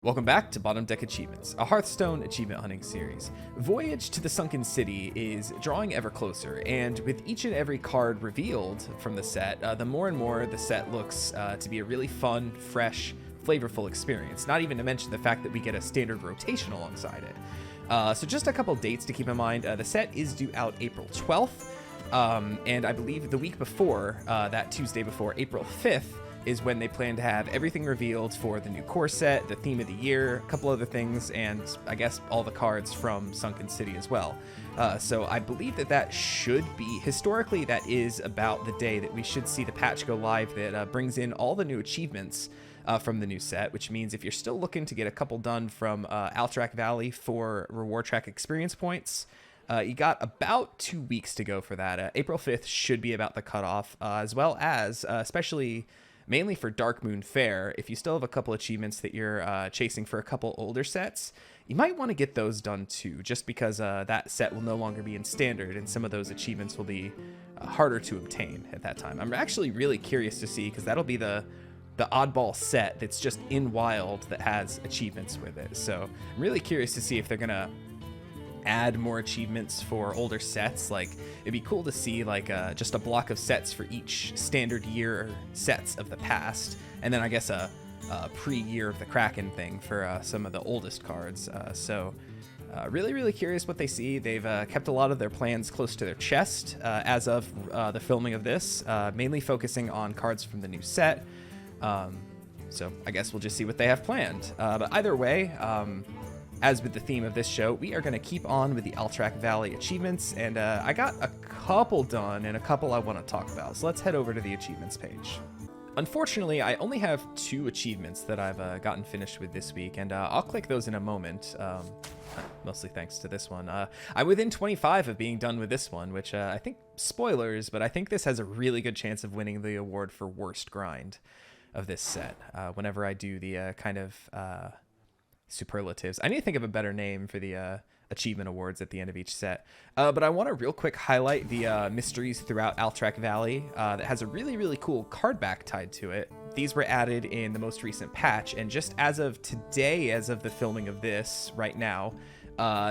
Welcome back to Bottom Deck Achievements, a Hearthstone achievement hunting series. Voyage to the Sunken City is drawing ever closer, and with each and every card revealed from the set, the more and more the set looks to be a really fun, fresh, flavorful experience, not even to mention the fact that we get a standard rotation alongside it. So just a couple dates to keep in mind. The set is due out April 12th, and I believe the week before, that Tuesday before, April 5th, is when they plan to have everything revealed for the new core set, the theme of the year, a couple other things, and I guess all the cards from Sunken City as well. So I believe that should be, historically, that is about the day that we should see the patch go live that brings in all the new achievements from the new set, which means if you're still looking to get a couple done from Alterac Valley for reward track experience points, you got about 2 weeks to go for that. April 5th should be about the cutoff, as well as, especially mainly for Dark Moon Fair, if you still have a couple achievements that you're chasing for a couple older sets, you might want to get those done too, just because that set will no longer be in standard and some of those achievements will be harder to obtain at that time. I'm actually really curious to see, because that'll be the oddball set that's just in Wild that has achievements with it. So I'm really curious to see if they're going to add more achievements for older sets. Like, it'd be cool to see like just a block of sets for each standard year sets of the past, and then I guess a pre-year of the Kraken thing for some of the oldest cards. So really curious what they see. They've kept a lot of their plans close to their chest as of the filming of this, mainly focusing on cards from the new set. So I guess we'll just see what they have planned. But either way, as with the theme of this show, we are going to keep on with the Alterac Valley achievements, and I got a couple done and a couple I want to talk about. So let's head over to the achievements page. Unfortunately, I only have 2 achievements that I've gotten finished with this week, and I'll click those in a moment, mostly thanks to this one. I'm within 25 of being done with this one, which I think, spoilers, but I think this has a really good chance of winning the award for worst grind of this set, whenever I do the kind of superlatives. I need to think of a better name for the achievement awards at the end of each set. But I want to real quick highlight the mysteries throughout Alterac Valley that has a really cool card back tied to it. These were added in the most recent patch, and just as of today, as of the filming of this right now,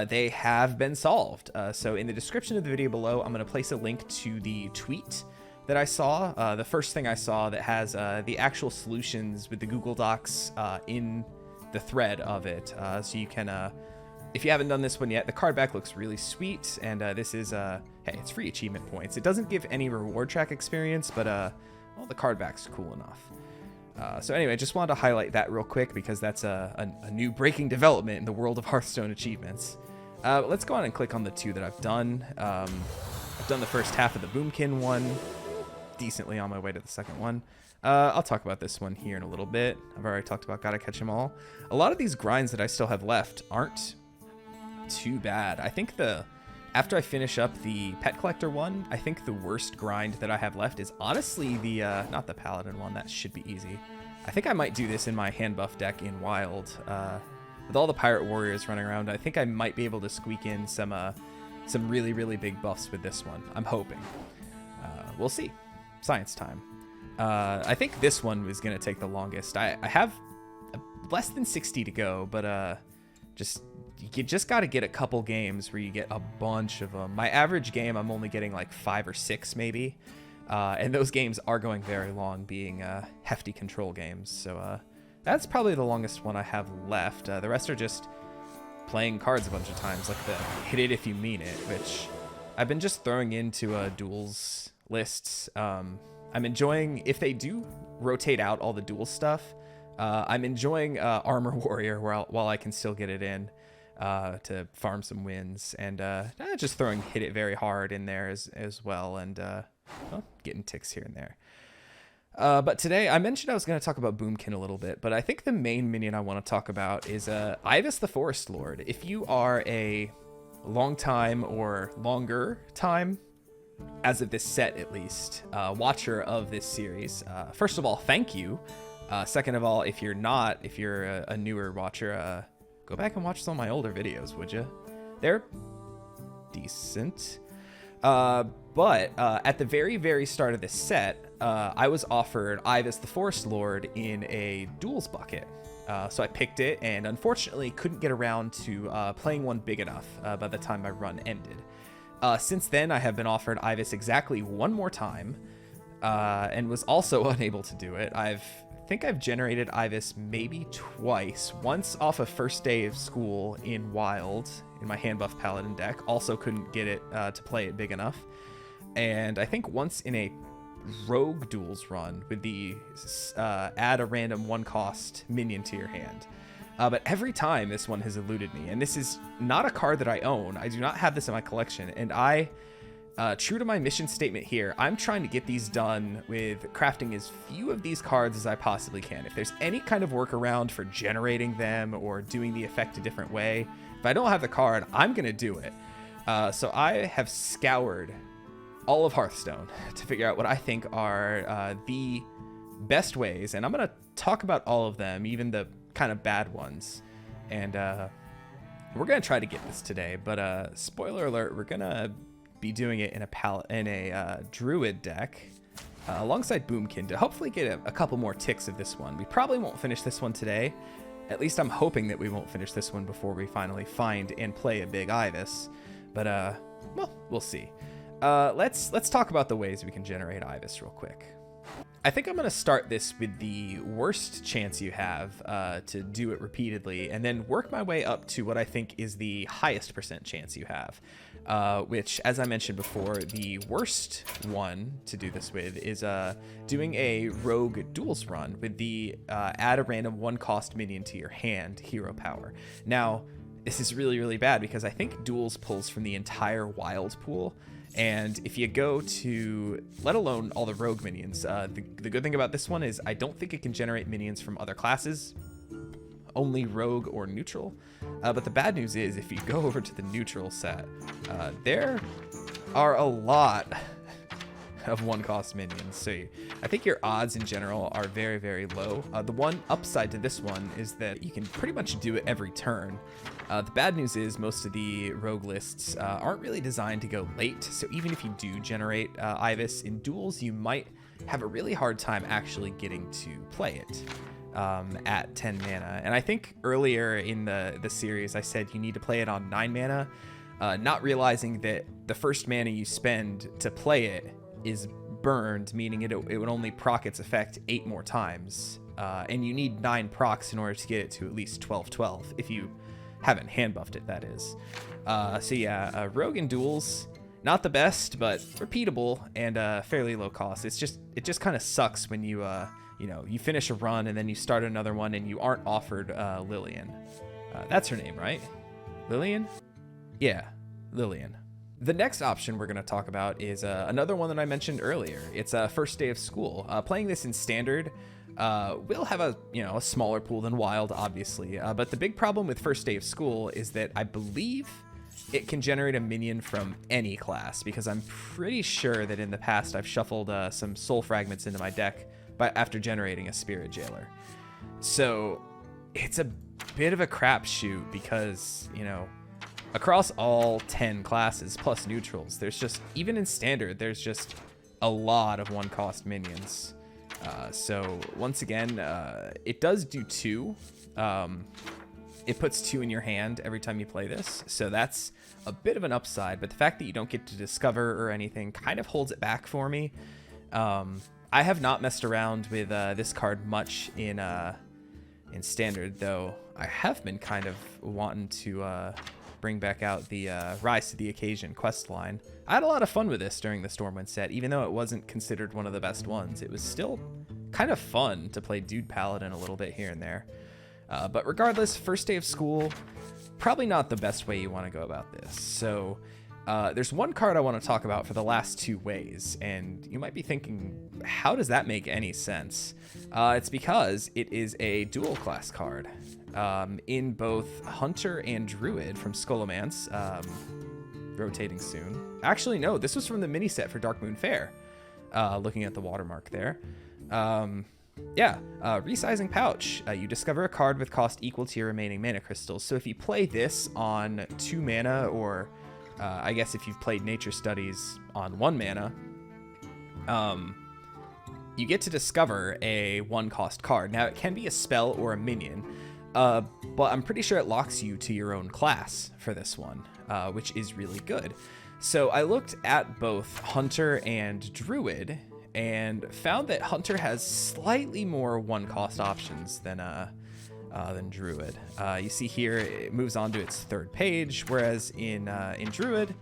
they have been solved. So in the description of the video below, I'm going to place a link to the tweet that I saw, the first thing I saw that has the actual solutions with the Google Docs in the thread of it, so you can if you haven't done this one yet, the card back looks really sweet, and this is hey, it's free achievement points. It doesn't give any reward track experience, but well, the card back's cool enough. So anyway, just wanted to highlight that real quick because that's a new breaking development in the world of Hearthstone achievements. But let's go on and click on the 2 that I've done. I've done the first half of the Boomkin one, decently on my way to the second one. I'll talk about this one here in a little bit. I've already talked about Gotta Catch 'Em All. A lot of these grinds that I still have left aren't too bad. I think after I finish up the Pet Collector one, I think the worst grind that I have left is honestly the, not the Paladin one, that should be easy. I think I might do this in my hand buff deck in Wild. With all the Pirate Warriors running around, I think I might be able to squeak in some really big buffs with this one. I'm hoping. We'll see. Science time. I think this one was going to take the longest. I have less than 60 to go, but you just got to get a couple games where you get a bunch of them. My average game, I'm only getting like 5 or 6 maybe, and those games are going very long, being hefty control games. So that's probably the longest one I have left. The rest are just playing cards a bunch of times, like the hit it if you mean it, which I've been just throwing into duels lists. I'm enjoying, if they do rotate out all the duel stuff, I'm enjoying Armor Warrior while I can still get it in to farm some wins, and just throwing Hit It Very Hard in there as well, and well, getting ticks here and there. But today, I mentioned I was going to talk about Boomkin a little bit, but I think the main minion I want to talk about is Ivus the Forest Lord. If you are a long time or longer time, as of this set at least, watcher of this series, first of all, thank you. Second of all, if you're a newer watcher, go back and watch some of my older videos, would you? They're decent. But at the very start of this set, I was offered Ivus the Forest Lord in a duels bucket. So I picked it, and unfortunately couldn't get around to playing one big enough by the time my run ended. Since then, I have been offered Ivis exactly one more time, and was also unable to do it. I think I've generated Ivis maybe twice. Once off of first day of school in Wild, in my hand buff Paladin deck. Also couldn't get it to play it big enough. And I think once in a Rogue Duels run with the add a random 1-cost minion to your hand. But every time this one has eluded me, and this is not a card that I own. I do not have this in my collection, and I, true to my mission statement here, I'm trying to get these done with crafting as few of these cards as I possibly can. If there's any kind of workaround for generating them or doing the effect a different way, if I don't have the card, I'm going to do it. So I have scoured all of Hearthstone to figure out what I think are the best ways, and I'm going to talk about all of them, even the kind of bad ones, and we're gonna try to get this today, but spoiler alert, we're gonna be doing it in a Druid deck alongside Boomkin to hopefully get a couple more ticks of this one. We probably won't finish this one today. At least I'm hoping that we won't finish this one before we finally find and play a big Ivis, but well, we'll see. Let's talk about the ways we can generate Ivis real quick. I think I'm going to start this with the worst chance you have to do it repeatedly, and then work my way up to what I think is the highest % chance you have, which, as I mentioned before, the worst one to do this with is doing a Rogue Duels run with the add a random 1-cost minion to your hand hero power. Now, this is really, really bad because I think Duels pulls from the entire Wild pool. And if you go to, let alone all the rogue minions, the good thing about this one is I don't think it can generate minions from other classes, only rogue or neutral. But the bad news is if you go over to the neutral set, there are a lot of 1-cost minions. So I think your odds in general are very, very low. The one upside to this one is that you can pretty much do it every turn. The bad news is most of the rogue lists aren't really designed to go late, so even if you do generate Ivis in duels, you might have a really hard time actually getting to play it at 10 mana. And I think earlier in the series I said you need to play it on 9 mana, not realizing that the first mana you spend to play it is burned, meaning it would only proc its effect 8 more times, and you need 9 procs in order to get it to at least 12/12 if you haven't hand buffed it, that is. So yeah, Rogue in duels, not the best, but repeatable and fairly low cost. It just kind of sucks when you you finish a run and then you start another one and you aren't offered Lillian. That's her name, right? Lillian? Yeah, Lillian. The next option we're going to talk about is another one that I mentioned earlier. It's first day of school. Playing this in standard will have a smaller pool than Wild, obviously, but the big problem with first day of school is that I believe it can generate a minion from any class, because I'm pretty sure that in the past I've shuffled some soul fragments into my deck after generating a spirit jailer. So it's a bit of a crapshoot because across all 10 classes plus neutrals, there's just, even in standard, there's just a lot of 1-cost minions. So once again, it does do 2. It puts 2 in your hand every time you play this, so that's a bit of an upside, but the fact that you don't get to discover or anything kind of holds it back for me. I have not messed around with this card much in standard, though I have been kind of wanting to bring back out the Rise to the Occasion quest line. I had a lot of fun with this during the Stormwind set, even though it wasn't considered one of the best ones. It was still kind of fun to play Dude Paladin a little bit here and there. But regardless, first day of school, probably not the best way you want to go about this. So there's one card I want to talk about for the last 2 ways, and you might be thinking, how does that make any sense? It's because it is a dual class card. In both Hunter and Druid from Scholomance, rotating soon. Actually, no, this was from the mini set for Dark Moon Fair, looking at the watermark there. Resizing Pouch. You discover a card with cost equal to your remaining mana crystals. So if you play this on 2 mana, or I guess if you've played Nature Studies on 1 mana, you get to discover a 1-cost card. Now, it can be a spell or a minion. But I'm pretty sure it locks you to your own class for this one, which is really good. So I looked at both Hunter and Druid and found that Hunter has slightly more one-cost options than Druid. You see here it moves on to its third page, whereas in Druid,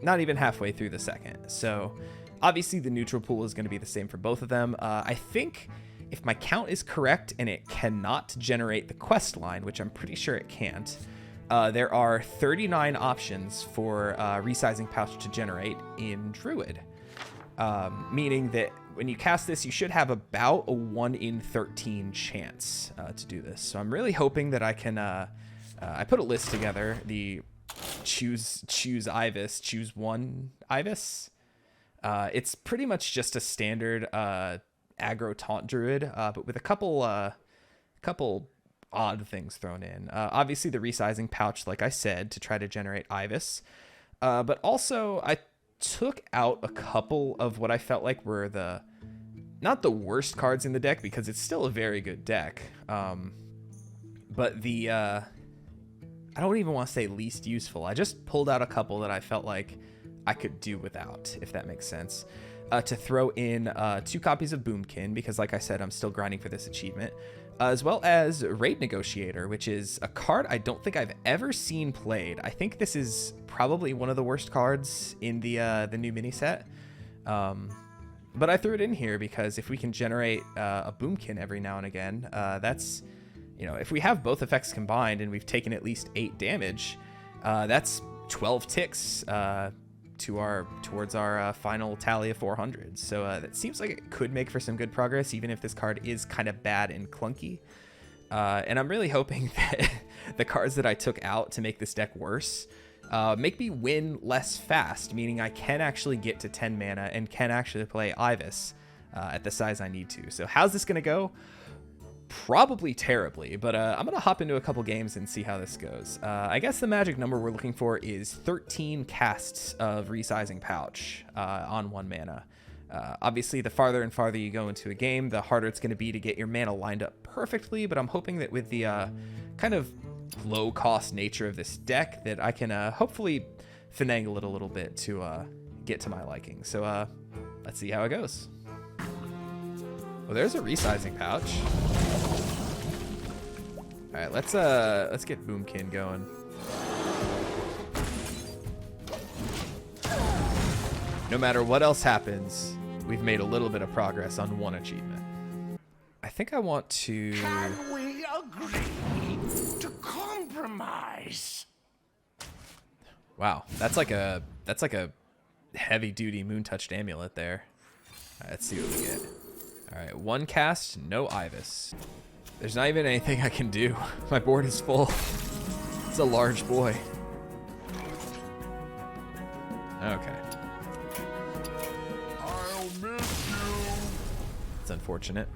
not even halfway through the second. So obviously the neutral pool is going to be the same for both of them. I think if my count is correct and it cannot generate the quest line, which I'm pretty sure it can't, there are 39 options for Resizing Pouch to generate in Druid, meaning that when you cast this, you should have about a 1 in 13 chance to do this. So I'm really hoping that I can, I put a list together, the choose Ivis, choose one Ivis. It's pretty much just a standard aggro taunt druid, but with a couple odd things thrown in. Obviously the resizing pouch, like I said, to try to generate Ivis, but also I took out a couple of what I felt like were not the worst cards in the deck, because it's still a very good deck, but the I don't even want to say least useful. I just pulled out a couple that I felt like I could do without, if that makes sense. To throw in 2 copies of Boomkin, because like I said, I'm still grinding for this achievement, as well as Raid Negotiator, which is a card I don't think I've ever seen played. I think this is probably one of the worst cards in the new mini set. But I threw it in here because if we can generate a Boomkin every now and again, that's, you know, if we have both effects combined and we've taken at least 8 damage, that's 12 ticks towards our final tally of 400. So that seems like it could make for some good progress, even if this card is kind of bad and clunky. And I'm really hoping that the cards that I took out to make this deck worse make me win less fast, meaning I can actually get to 10 mana and can actually play Ivis at the size I need to. So how's this going to go? Probably terribly, but I'm going to hop into a couple games and see how this goes. I guess the magic number we're looking for is 13 casts of Resizing Pouch on 1 mana. Obviously, the farther and farther you go into a game, the harder it's going to be to get your mana lined up perfectly, but I'm hoping that with the kind of low-cost nature of this deck that I can hopefully finagle it a little bit to get to my liking. So let's see how it goes. Well, there's a Resizing Pouch. All right, let's get Boomkin going. No matter what else happens, we've made a little bit of progress on one achievement. I think I want to... Can we agree to compromise? Wow, that's like a heavy-duty moon-touched amulet there. All right, let's see what we get. All right, 1 cast, no Ivis. There's not even anything I can do. My board is full. It's a large boy. Okay. I'll miss you. It's unfortunate.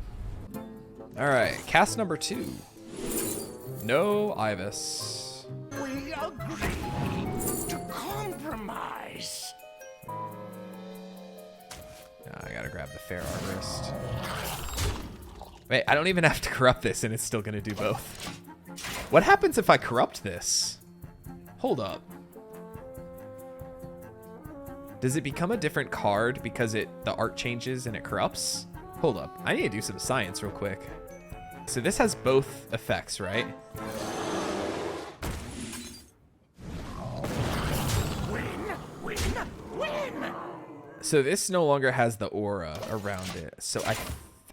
All right, cast number 2. No Ivis. We agree to compromise. I gotta grab the Fair Arborist. Wait, I don't even have to corrupt this and it's still gonna do both. What happens if I corrupt this? Hold up. Does it become a different card because the art changes and it corrupts? Hold up, I need to do some science real quick. So this has both effects, right? Win! So this no longer has the aura around it. So I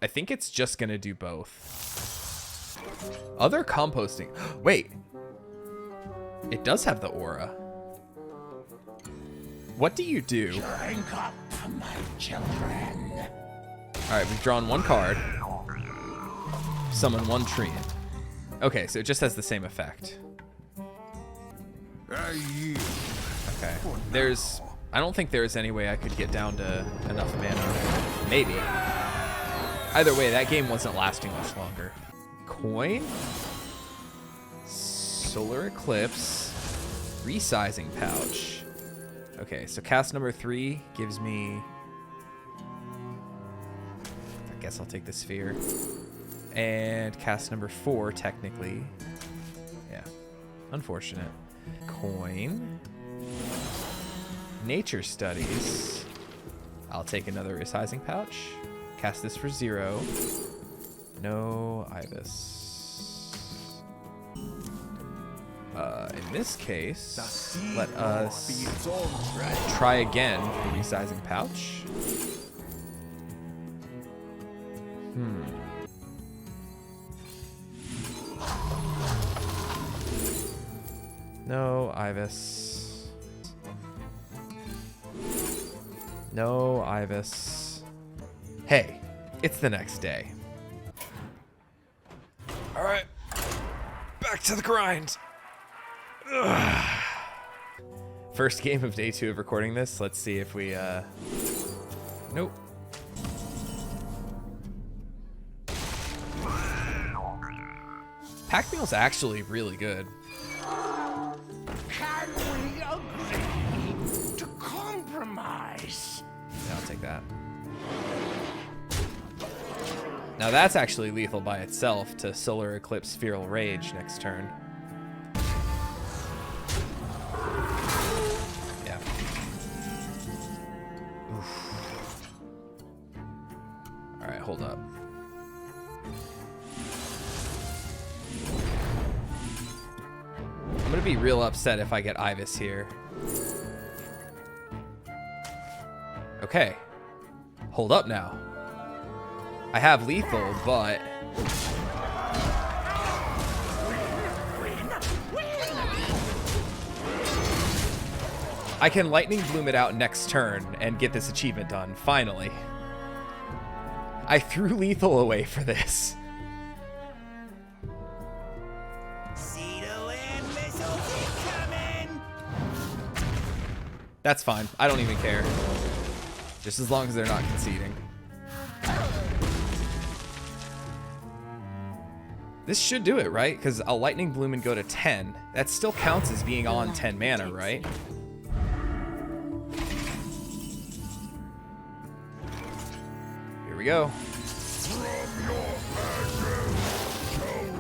think it's just gonna do both. Other composting. Wait. It does have the aura. What do you do? Drink up, my children. Alright, we've drawn 1 card. Summon 1 Treant. Okay, so it just has the same effect. Okay. I don't think there's any way I could get down to enough mana. Maybe. Either way, that game wasn't lasting much longer. Coin. Solar Eclipse. Resizing Pouch. Okay, so cast number 3 gives me... I guess I'll take the sphere. And cast number 4, technically. Yeah, unfortunate. Coin. Nature Studies. I'll take another Resizing Pouch. Cast this for 0. No Ivus. In this case, let us try again for Resizing Pouch. No Ivus. No Ivus. Hey, it's the next day. All right, back to the grind. Ugh. First game of day 2 of recording this. Let's see if we, nope. Pack Meal's actually really good. Can we agree to compromise? Yeah, I'll take that. Now that's actually lethal by itself to Solar Eclipse Feral Rage next turn. Yeah. Oof. All right, hold up. I'm gonna be real upset if I get Ivis here. Okay. Hold up now. I have lethal, but... I can Lightning Bloom it out next turn and get this achievement done, finally. I threw lethal away for this. That's fine. I don't even care. Just as long as they're not conceding. This should do it, right? Because a Lightning Bloom and go to 10. That still counts as being on 10 mana, right? Here we go.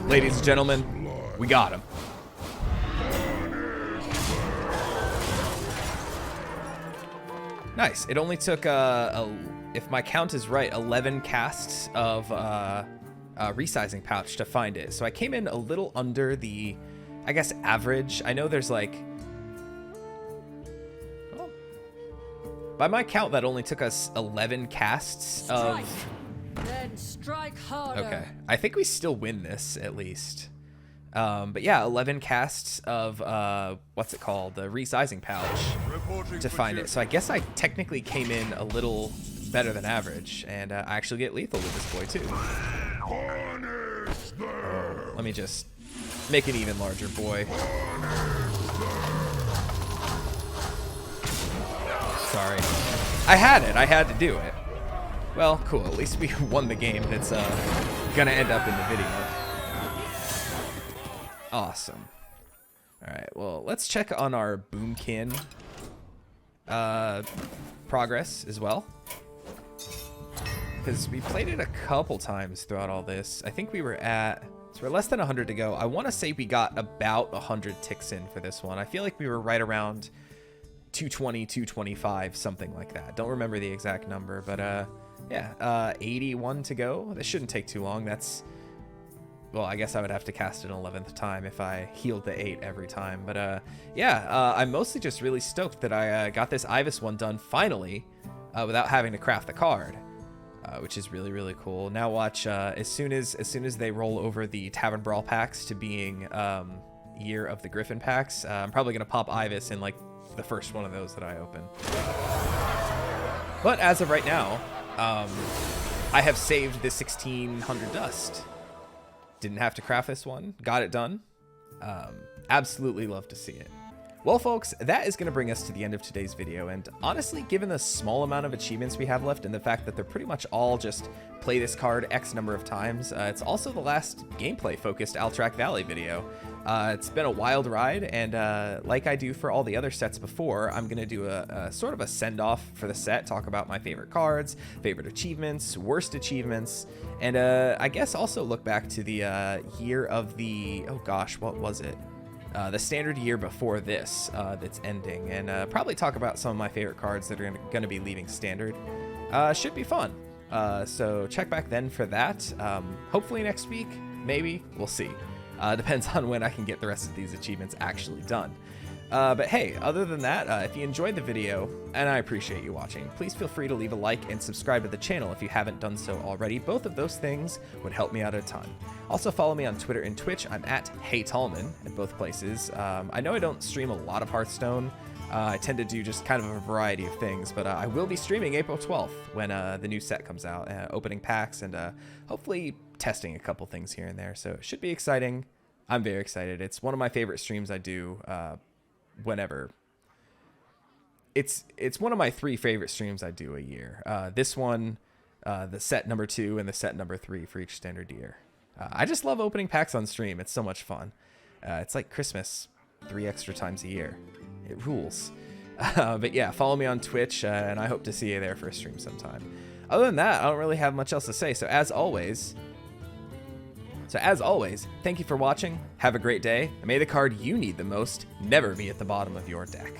Ladies and gentlemen, we got him. Nice. It only took, if my count is right, 11 casts of Resizing Pouch to find it. So I came in a little under the, I guess, average. I know there's like, well, by my count, that only took us 11 casts of... Then strike harder. Okay. I think we still win this, at least. But yeah, 11 casts of, what's it called? The Resizing Pouch to find it. So I guess I technically came in a little better than average. And I actually get lethal with this boy, too. Oh, let me just make an even larger boy. Sorry. I had it. I had to do it. Well, cool. At least we won the game that's gonna end up in the video. Awesome. Alright, well, let's check on our Boomkin progress as well. Because we played it a couple times throughout all this. I think we were at... So we're less than 100 to go. I want to say we got about 100 ticks in for this one. I feel like we were right around 220, 225, something like that. Don't remember the exact number, but yeah, 81 to go. This shouldn't take too long. That's... Well, I guess I would have to cast it an 11th time if I healed the 8 every time. But yeah, I'm mostly just really stoked that I got this Ivus one done finally without having to craft the card, which is really, really cool. Now watch, as soon as they roll over the Tavern Brawl packs to being Year of the Griffin packs, I'm probably going to pop Ivus in like the first one of those that I open. But as of right now, I have saved the 1600 dust. Didn't have to craft this one. Got it done. Absolutely love to see it. Well, folks, that is going to bring us to the end of today's video, and honestly, given the small amount of achievements we have left and the fact that they're pretty much all just play this card X number of times, it's also the last gameplay-focused Alterac Valley video. It's been a wild ride, and like I do for all the other sets before, I'm going to do a sort of a send-off for the set, talk about my favorite cards, favorite achievements, worst achievements, and I guess also look back to the year of the, oh gosh, what was it? The standard year before this that's ending, and probably talk about some of my favorite cards that are going to be leaving standard. Should be fun. So check back then for that. Hopefully next week, maybe. We'll see. Depends on when I can get the rest of these achievements actually done. But hey, other than that, if you enjoyed the video, and I appreciate you watching, please feel free to leave a like and subscribe to the channel if you haven't done so already. Both of those things would help me out a ton. Also follow me on Twitter and Twitch. I'm at HeyTallman at both places. I know I don't stream a lot of Hearthstone. I tend to do just kind of a variety of things, but I will be streaming April 12th when the new set comes out, opening packs and hopefully testing a couple things here and there. So it should be exciting. I'm very excited. It's one of my favorite streams I do whenever. It's one of my 3 favorite streams I do a year. This one, the set number 2, and the set number 3 for each standard year. I just love opening packs on stream. It's so much fun. It's like Christmas 3 extra times a year. It rules. But yeah, follow me on Twitch, and I hope to see you there for a stream sometime. Other than that, I don't really have much else to say. So as always, thank you for watching. Have a great day, and may the card you need the most never be at the bottom of your deck.